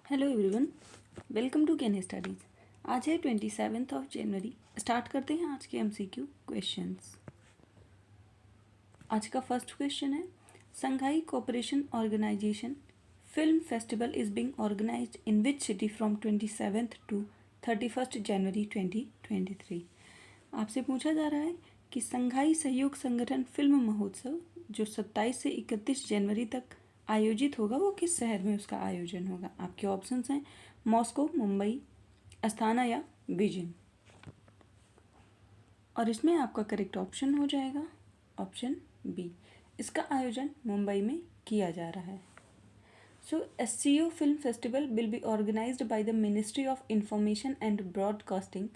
Hello everyone, welcome to can studies. आज है 27 जनवरी। Start करते हैं आज के MCQ क्वेश्चंस। आज का फर्स्ट क्वेश्चन है, Shanghai cooperation organisation film festival is being organised in which city from 27 to 31 January 2023। आपसे पूछा जा रहा है कि संघाई सहयोग संगठन फिल्म महोत्सव जो 27 से 31 जनवरी तक आयोजित होगा वो किस शहर में उसका आयोजन होगा। आपके ऑप्शंस हैं मॉस्को, मुंबई, अस्थाना या बीजिंग। और इसमें आपका करेक्ट ऑप्शन हो जाएगा ऑप्शन बी। इसका आयोजन मुंबई में किया जा रहा है। So SCO film festival will be organised by the ministry of information and broadcasting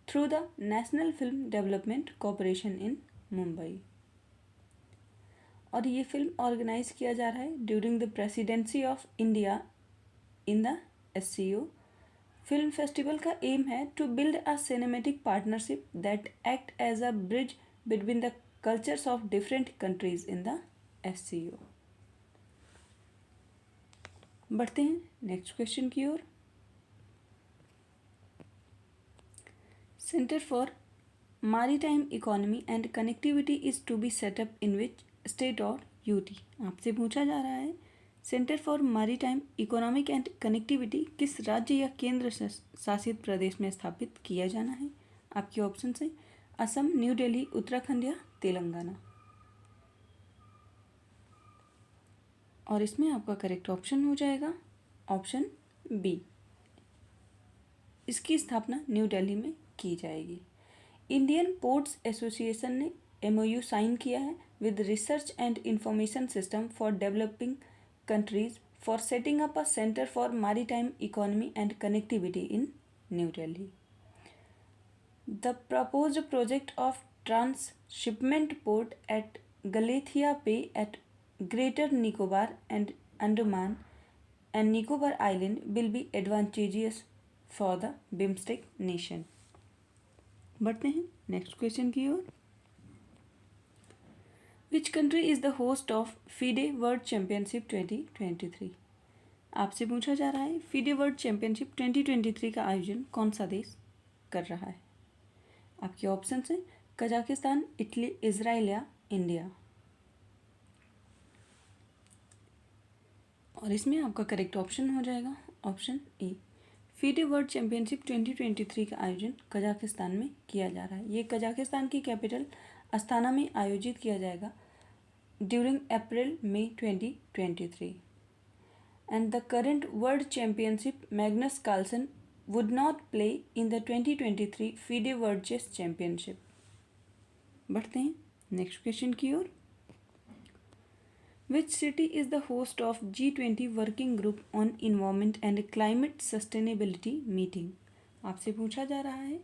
through the national film development corporation in Mumbai. और ये फिल्म ऑर्गेनाइज किया जा रहा है during the presidency of India in the SCO। Film festival का aim है to build a cinematic partnership that act as a bridge between the cultures of different countries in the SCO। बढ़ते हैं next question की ओर। Centre for maritime economy and connectivity is to be set up in which state और UT। आपसे पूछा जा रहा है centre for maritime economic and connectivity किस राज्य या केंद्र शासित प्रदेश में स्थापित किया जाना है। आपके ऑप्शन है असम, न्यू दिल्ली, उत्तराखंड या तेलंगाना। और इसमें आपका करेक्ट ऑप्शन हो जाएगा ऑप्शन बी। इसकी स्थापना न्यू दिल्ली में की जाएगी। इंडियन पोर्ट्स एसोसिएशन ने MOU साइन किया है with research and information system for developing countries for setting up a center for maritime economy and connectivity in New Delhi. The proposed project of transshipment port at Galathea Bay at Greater Nicobar and Andaman and Nicobar Island will be advantageous for the BIMSTEC nation. बढ़ते हैं next question की ओर। Which country is the host of FIDE World Championship 2023? आपसे पूछा जा रहा है FIDE World Championship 2023 का आयोजन कौन सा देश कर रहा है। आपके ऑप्शंस हैं कजाकिस्तान, इटली, इजराइल या इंडिया। और इसमें आपका करेक्ट ऑप्शन हो जाएगा option A. FIDE world championship 2023 का आयोजन कजाकिस्तान में किया जा रहा है। ये कजाकिस्तान की कैपिटल अस्थाना में आयोजित किया जाएगा during April May 2023। And the current world championship Magnus Carlsen would not play in the 2023 FIDE world chess championship. बढ़ते हैं नेक्स्ट क्वेश्चन की ओर। Which city is the host of G20 Working Group on Environment and Climate Sustainability Meeting? आपसे पूछा जा रहा है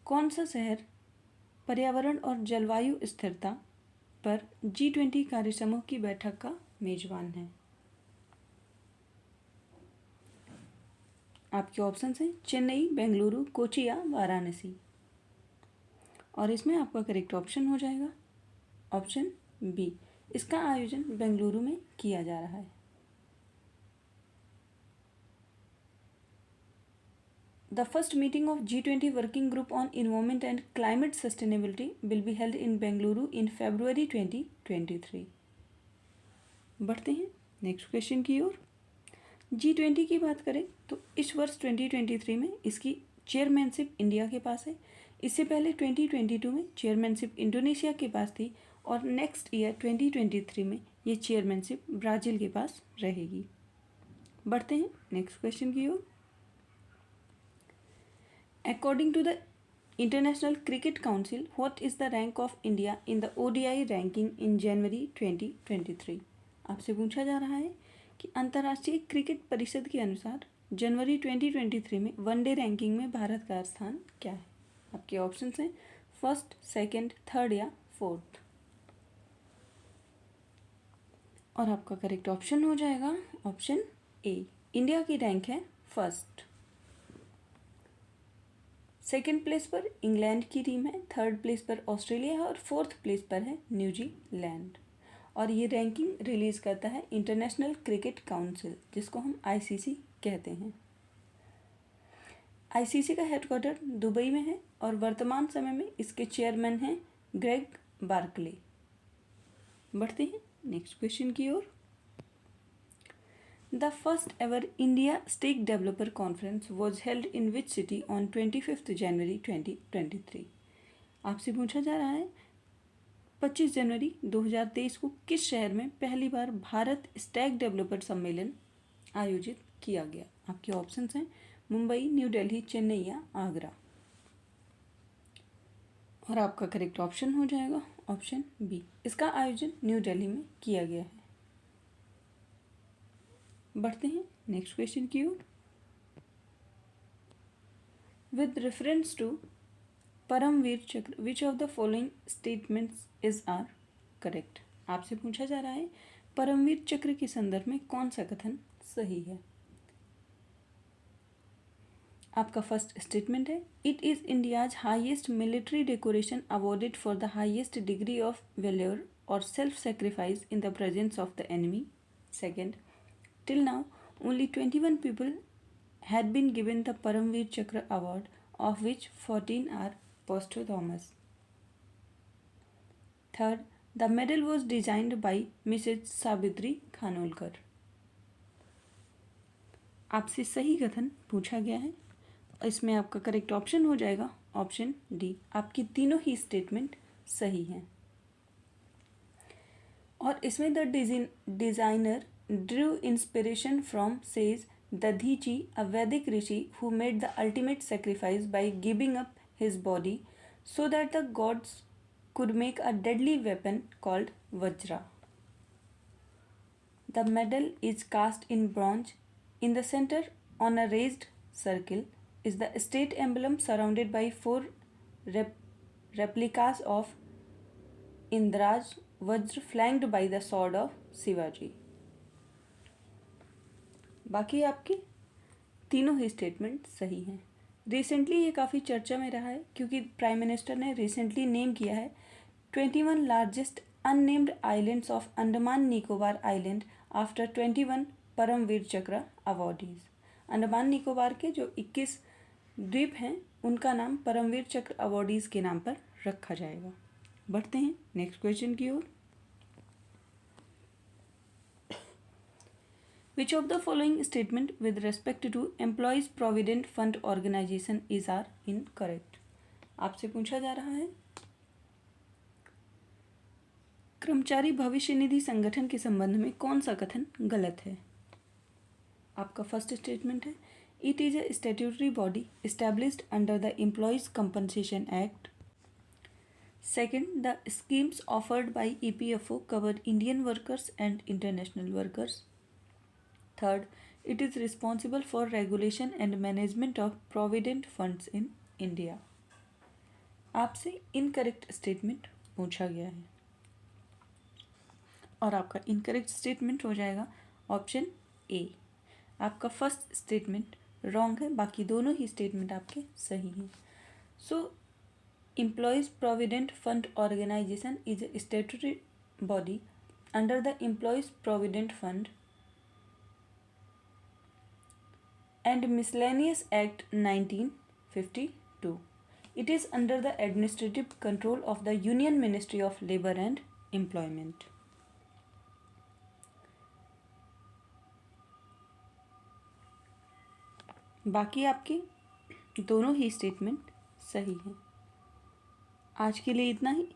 कौन सा शहर पर्यावरण और जलवायु स्थिरता पर G20 कार्य समूह की बैठक का मेजबान है। आपके ऑप्शंस हैं चेन्नई, बेंगलुरु, कोची या वाराणसी। और इसमें आपका करेक्ट ऑप्शन हो जाएगा ऑप्शन बी। इसका आयोजन बेंगलुरु में किया जा रहा है। The first meeting of G20 Working Group on Environment and Climate Sustainability will be held in Bengaluru in February 2023. बढ़ते हैं नेक्स्ट क्वेश्चन की ओर। G20 की बात करें तो इस वर्ष 2023 में इसकी चेयरमैनशिप इंडिया के पास है। इससे पहले 2022 में चेयरमैनशिप इंडोनेशिया के पास थी और नेक्स्ट ईयर 2023 में ये चेयरमैनशिप ब्राज़ील के पास रहेगी। बढ़ते हैं नेक्स्ट क्वेश्चन की ओर। According to the International Cricket Council, what is the rank of India in the ODI ranking in January 2023? आपसे पूछा जा रहा है कि अंतर्राष्ट्रीय क्रिकेट परिषद के अनुसार जनवरी 2023 में वनडे रैंकिंग में भारत का स्थान क्या है। आपके ऑप्शंस हैं फर्स्ट, सेकंड, थर्ड या फोर्थ। और आपका करेक्ट ऑप्शन हो जाएगा ऑप्शन ए। इंडिया की रैंक है फर्स्ट। सेकेंड प्लेस पर इंग्लैंड की टीम है, थर्ड प्लेस पर ऑस्ट्रेलिया है और फोर्थ प्लेस पर है न्यूजीलैंड। और ये रैंकिंग रिलीज़ करता है इंटरनेशनल क्रिकेट काउंसिल, जिसको हम आईसीसी कहते हैं। आईसीसी का हेडक्वार्टर दुबई में है और वर्तमान समय में इसके चेयरमैन हैं ग्रेग बार्कले। बढ़ते हैं नेक्स्ट क्वेश्चन की ओर। The first ever India stack developer conference was held in which city on 25 January 2023। आपसे पूछा जा रहा है 25 जनवरी 2023 को किस शहर में पहली बार भारत स्टैक डेवलपर सम्मेलन आयोजित किया गया। आपके ऑप्शंस हैं मुंबई, न्यू दिल्ली, चेन्नई या आगरा। और आपका करेक्ट ऑप्शन हो जाएगा ऑप्शन बी। इसका आयोजन न्यू दिल्ली में किया गया है। बढ़ते हैं नेक्स्ट क्वेश्चन की ओर। With reference to Paramvir Chakra which of the following statements is are correct. आपसे पूछा जा रहा है परमवीर चक्र के संदर्भ में कौन सा कथन सही है। आपका फर्स्ट स्टेटमेंट है it is India's highest military decoration awarded for the highest degree of valour और self sacrifice in the presence of the enemy. Second, till now only 21 people had been given the Paramveer Chakra award, of which 14 are posthumous. Third, the medal was designed by Mrs. Savitri Khanolkar. आपसे सही कथन पूछा गया है। इसमें आपका correct option हो जाएगा ऑप्शन डी। आपकी तीनों ही स्टेटमेंट सही हैं। और इसमें the designer drew inspiration from, says Dadhichi, a Vedic rishi who made the ultimate sacrifice by giving up his body so that the gods could make a deadly weapon called Vajra. The medal is cast in bronze. In the center, on a raised circle, is the state emblem surrounded by 4 replicas of Indra's Vajra flanked by the sword of Shivaji. बाकी आपकी तीनों ही statement सही हैं। Recently ये काफ़ी चर्चा में रहा है क्योंकि प्राइम मिनिस्टर ने रिसेंटली नेम किया है 21 largest unnamed islands of Andaman Nicobar island after 21 Paramvir Chakra awardees. Andaman Nicobar के जो 21 द्वीप हैं उनका नाम परमवीर चक्र अवॉर्डीज के नाम पर रखा जाएगा। बढ़ते हैं नेक्स्ट क्वेश्चन की ओर। Which of the following statement with respect to Employees Provident Fund Organization is are incorrect? आपसे पूछा जा रहा है कर्मचारी भविष्य निधि संगठन के संबंध में कौन सा कथन गलत है। आपका फर्स्ट स्टेटमेंट है it is a statutory body established under the employees compensation act. Second, the schemes offered by EPFO cover Indian workers and international workers. Third, it is responsible for regulation and management of provident funds in India. आपसे incorrect statement पूछा गया है और आपका incorrect statement हो जाएगा option A. आपका first statement wrong है, बाकी दोनों ही स्टेटमेंट आपके सही हैं। So employees provident fund organisation is a statutory body under the employees provident fund and Miscellaneous Act 1952. It is under the administrative control of the Union Ministry of Labour and Employment. बाकी आपके दोनों ही statement सही हैं। आज के लिए इतना ही।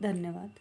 धन्यवाद।